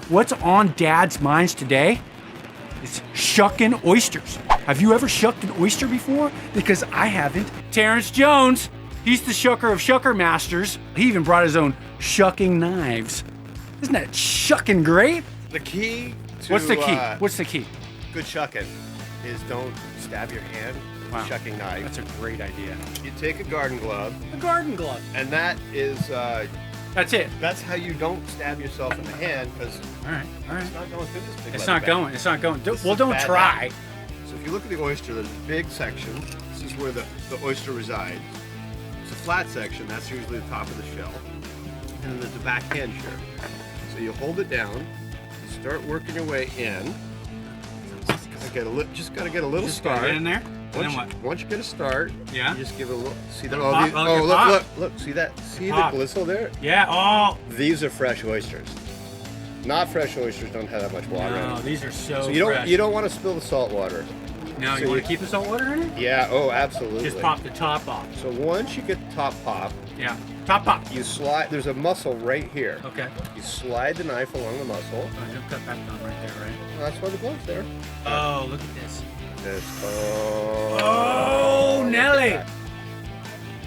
what's on Dad's minds today is shucking oysters. Have you ever shucked an oyster before? Because I haven't. Terrence Jones, he's the shucker of shucker masters. He even brought his own shucking knives. Isn't that shucking great? The key to What's the key? What's the key? good shucking is don't stab your hand with a shucking knife. That's a great idea. You take a garden glove. A garden glove. And that is that's it. That's how you don't stab yourself in the hand, because all right. it's not going through this big It's not going. bag. It's not going. This Well, is don't bad try. bag. So if you look at the oyster, there's a big section. This is where the oyster resides. It's a flat section. That's usually the top of the shell. And then there's a backhand shell. So you hold it down. You start working your way in. Just gotta get a little start. Get in there. Once you get a start, yeah, you just give it a look. See that? Look! See that? See the glistle there? Yeah. Oh. These are fresh oysters. Not fresh oysters don't have that much water in them. No, these are so. So you don't want to spill the salt water. No, so you want to keep the salt water in it? Yeah. Oh, absolutely. Just pop the top off. So once you get the top pop. Yeah. Top pop. You slide. There's a muscle right here. Okay. You slide the knife along the muscle. Oh, you'll cut that down right there, right? Well, that's why the glove's there. Oh, look at this. Oh, Nelly!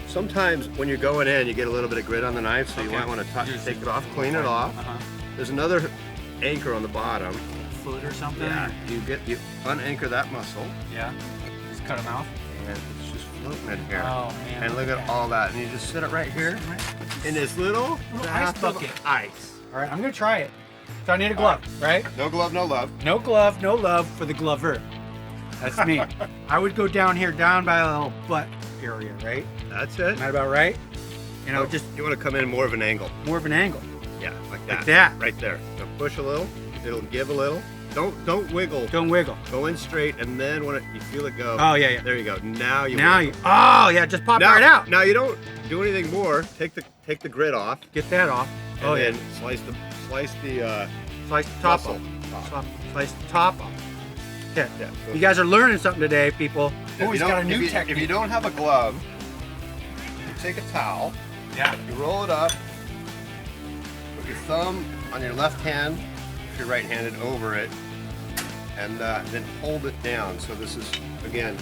Sometimes when you're going in, you get a little bit of grit on the knife, so you might want to take it off, clean it off. There's another anchor on the bottom. Foot or something? Yeah. You unanchor that muscle. Yeah. Just cut them out. And it's just floating in here. Oh man. And look at all that. And you just sit it right here in this little ice bucket. Ice. All right, I'm gonna try it. So I need a glove, right? No glove, no love. No glove, no love for the glover. That's me. I would go down here, down by a little butt area, right? That's it. Am I about right? You know, you want to come in more of an angle. More of an angle. Yeah, like that. Like that. Right there. So push a little. It'll give a little. Don't wiggle. Don't wiggle. Go in straight, and then when you feel it go. Oh yeah. There you go. Now you. Oh yeah, just pop it right out. Now you don't do anything more. Take the grit off. Get that off. And then slice the top off. Slice the top off. Okay. Yeah, you guys are learning something today, people. Oh, he's got a new technique. If you don't have a glove, you take a towel. Yeah. You roll it up. Put your thumb on your left hand, if you're right-handed, over it, and then hold it down. So this is, again,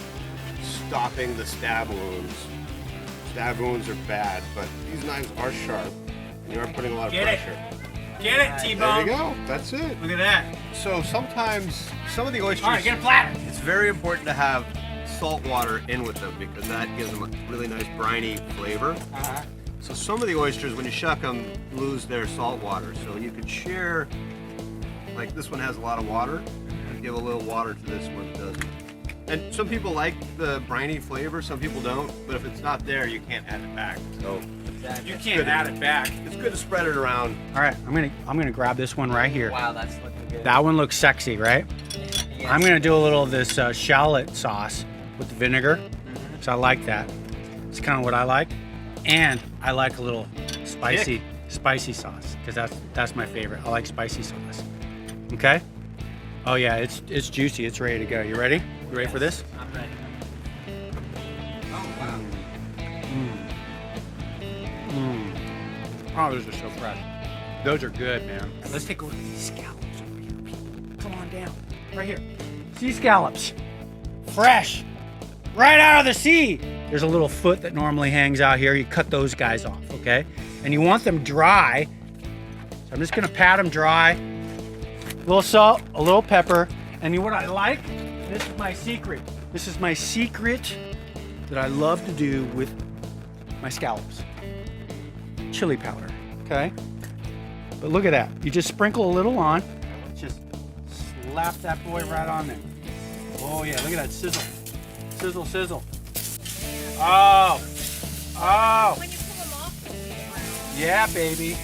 stopping the stab wounds. Stab wounds are bad, but these knives are sharp, and you are putting a lot of pressure. Get it, T-Bone. There you go. That's it. Look at that. So sometimes, some of the oysters... All right, get a platter. It's very important to have salt water in with them, because that gives them a really nice briny flavor. So some of the oysters, when you shuck them, lose their salt water. So you could share, like this one has a lot of water, and give a little water to this one that doesn't. And some people like the briny flavor, some people don't, but if it's not there, you can't add it back. So you can't add it back. It's good to spread it around. All right, I'm gonna grab this one right here. Wow, that's looking good. That one looks sexy, right? Yes. I'm gonna do a little of this shallot sauce with the vinegar, so I like that. It's kind of what I like, and I like a little spicy sauce because that's my favorite. I like spicy sauce. Okay. Oh yeah, it's juicy. It's ready to go. You ready? You ready for this? I'm ready. Oh wow. Oh, those are so fresh. Those are good, man. Let's take a look at these scallops over here, people. Come on down. Right here. Sea scallops. Fresh. Right out of the sea. There's a little foot that normally hangs out here. You cut those guys off, okay? And you want them dry. So I'm just gonna pat them dry. A little salt, a little pepper. And what I like, this is my secret. This is my secret that I love to do with my scallops. Chili powder, okay? But look at that. You just sprinkle a little on. Just slap that boy right on there. Oh yeah, look at that sizzle. Sizzle, sizzle. Oh. Oh. When you pull them off. Yeah, baby.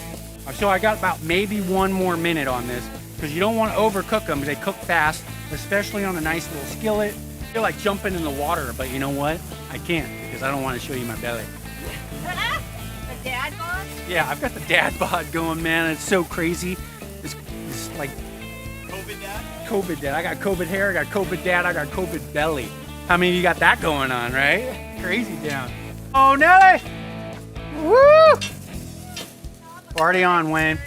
So I got about maybe 1 more minute on this because you don't want to overcook them because they cook fast, especially on a nice little skillet. I feel like jumping in the water, but you know what? I can't because I don't want to show you my belly. The dad bod? Yeah, I've got the dad bod going, man. It's so crazy. It's like COVID dad? COVID dad. I got COVID hair, I got COVID dad, I got COVID belly. How many of you got that going on, right? Crazy down. Oh, Nelly! Woo! Party on, Wayne.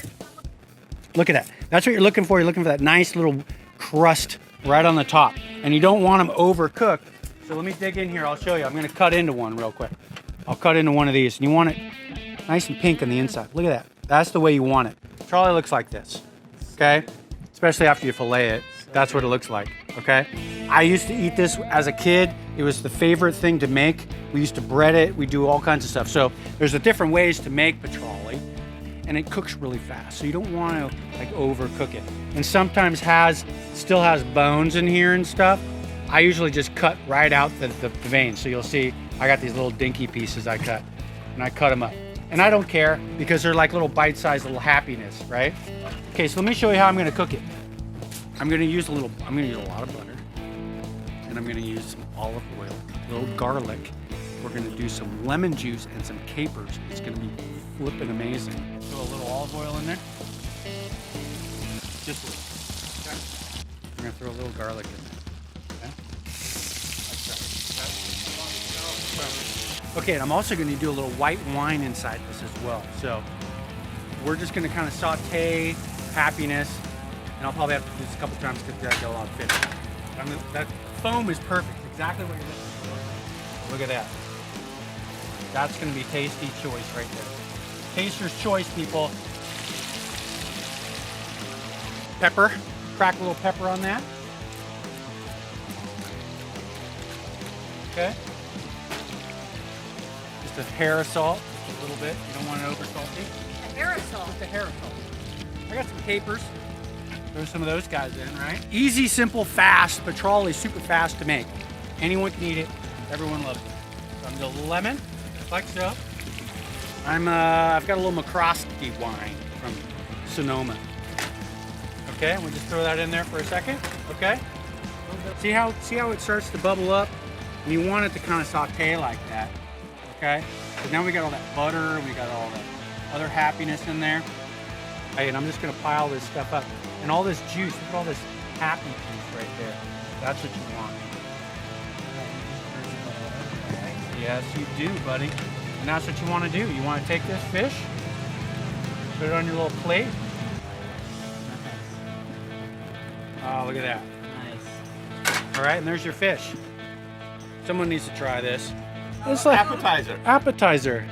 Look at that. That's what you're looking for. You're looking for that nice little crust right on the top. And you don't want them overcooked. So let me dig in here. I'll show you. I'm going to cut into one real quick. I'll cut into one of these. And you want it nice and pink on the inside. Look at that. That's the way you want it. Charlie looks like this. Okay? Especially after you fillet it. That's what it looks like. Okay? I used to eat this as a kid. It was the favorite thing to make. We used to bread it. We do all kinds of stuff. So there's different ways to make petroli. And it cooks really fast. So you don't want to like overcook it. And sometimes still has bones in here and stuff. I usually just cut right out the veins. So you'll see I got these little dinky pieces I cut. And I cut them up. And I don't care because they're like little bite-sized little happiness, right? Okay, so let me show you how I'm gonna cook it. I'm gonna use a lot of butter. And I'm gonna use some olive oil, a little garlic. We're gonna do some lemon juice and some capers. It's gonna be flipping amazing. Throw a little olive oil in there. Just a little. Okay. We're gonna throw a little garlic in there. Okay? Like that. Okay, and I'm also gonna do a little white wine inside this as well. So we're just gonna kind of saute happiness, and I'll probably have to do this a couple times because I got a lot of fish. That foam is perfect, exactly what you're looking for. Look at that. That's gonna be tasty choice right there. Taster's choice, people. Pepper, crack a little pepper on that. Okay. Just a hair of salt, a little bit. You don't want it over salty. A aerosol. Just a hair of salt. I got some capers. Throw some of those guys in, right? Easy, simple, fast. Petroli, super fast to make. Anyone can eat it. Everyone loves it. So I'm gonna do a lemon, like so. I've got a little McCroskey wine from Sonoma. Okay, we'll just throw that in there for a second. Okay. See how it starts to bubble up? And you want it to kind of saute like that. Okay. So now we got all that butter, we got all that other happiness in there. Hey, and I'm just gonna pile this stuff up. And all this juice, look at all this happy juice right there. That's what you want. Okay. Yes, you do, buddy. And that's what you want to do. You want to take this fish, put it on your little plate. Oh, look at that. Nice. All right, and there's your fish. Someone needs to try this. It's like like appetizer.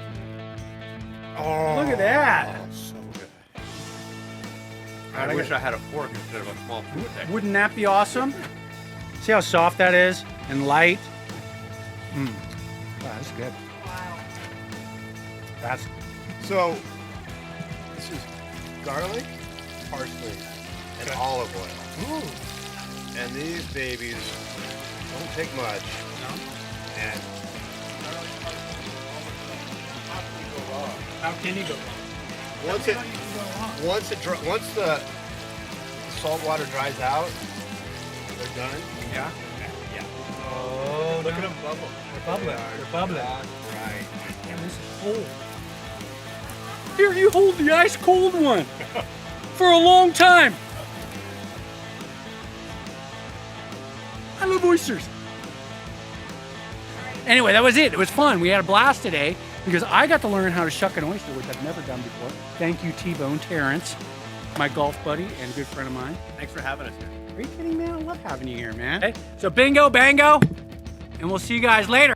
Oh, look at that. So good. I wish I had a fork instead of a small spoon. Wouldn't that be awesome? See how soft that is and light? Wow, that's good. That's So, this is garlic, parsley, and olive oil. ooh. And these babies don't take much. No? And How can you go wrong? once the salt water dries out, they're done. Yeah. Yeah. Oh, Look at them bubble. They're bubbling. They're bubbling. Right. Damn, this is cold. Here, you hold the ice cold one for a long time. I love oysters. Anyway, that was it. It was fun. We had a blast today because I got to learn how to shuck an oyster, which I've never done before. Thank you, T-Bone Terrence, my golf buddy and good friend of mine. Thanks for having us here. Are you kidding, man? I love having you here, man. Okay, so bingo, bango, and we'll see you guys later.